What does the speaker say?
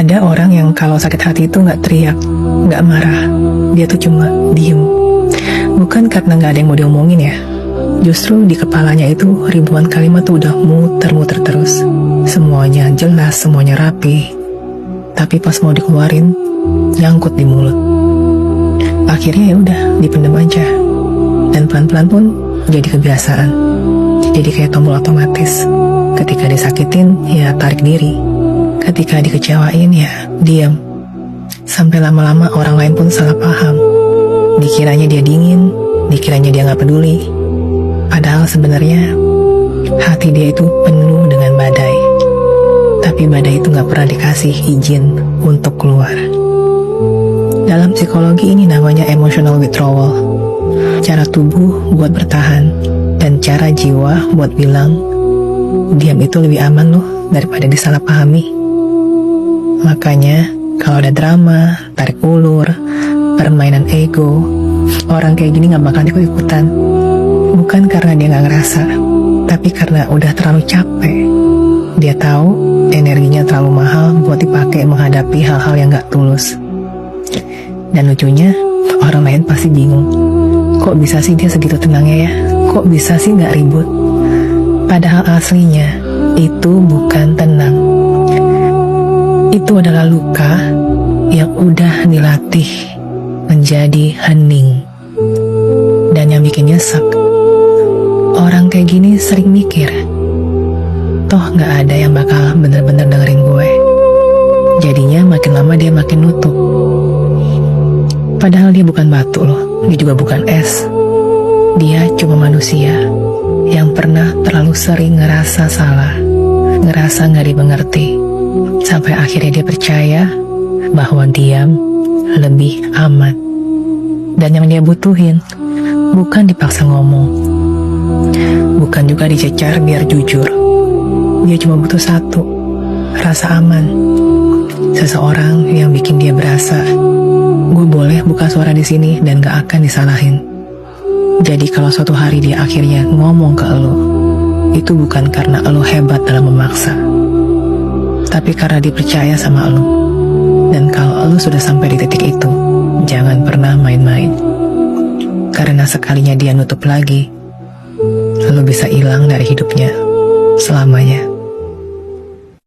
Ada orang yang kalau sakit hati itu nggak teriak, nggak marah, dia tuh cuma diem. Bukan karena nggak ada yang mau diomongin ya, justru di kepalanya itu ribuan kalimat tuh udah muter-muter terus. Semuanya jelas, semuanya rapi, tapi pas mau dikeluarin, nyangkut di mulut. Akhirnya ya udah dipendam aja, dan pelan-pelan pun jadi kebiasaan. Jadi kayak tombol otomatis. Ketika disakitin, ya tarik diri. Ketika dikecewain, ya diam. Sampai lama-lama orang lain pun salah paham. Dikiranya dia dingin, dikiranya dia nggak peduli. Padahal sebenarnya hati dia itu penuh dengan badai. Tapi badai itu nggak pernah dikasih izin untuk keluar. Dalam psikologi ini namanya emotional withdrawal. Cara tubuh buat bertahan, dan cara jiwa buat bilang, diam itu lebih aman loh daripada disalahpahami. Makanya kalau ada drama, tarik ulur, permainan ego, orang kayak gini gak bakal ikut-ikutan. Bukan karena dia gak ngerasa, tapi karena udah terlalu capek. Dia tahu energinya terlalu mahal buat dipakai menghadapi hal-hal yang gak tulus. Dan lucunya, orang lain pasti bingung. Kok bisa sih dia segitu tenangnya ya? Kok bisa sih gak ribut? Padahal aslinya itu bukan tenang. Itu adalah luka yang udah dilatih menjadi hening. Dan yang bikin nyesek, orang kayak gini sering mikir, toh gak ada yang bakal bener-bener dengerin gue. Jadinya makin lama dia makin nutup. Padahal dia bukan batu loh, dia juga bukan es. Dia cuma manusia yang pernah terlalu sering ngerasa salah, ngerasa gak dimengerti, sampai akhirnya dia percaya bahwa diam lebih aman. Dan yang dia butuhin bukan dipaksa ngomong, bukan juga dicecar biar jujur. Dia cuma butuh satu, rasa aman. Seseorang yang bikin dia berasa, gue boleh buka suara di sini dan gak akan disalahin. Jadi kalau suatu hari dia akhirnya ngomong ke elo, itu bukan karena elo hebat dalam memaksa, tapi karena dipercaya sama elo. Dan kalau elo sudah sampai di titik itu, jangan pernah main-main. Karena sekalinya dia nutup lagi, elo bisa hilang dari hidupnya selamanya.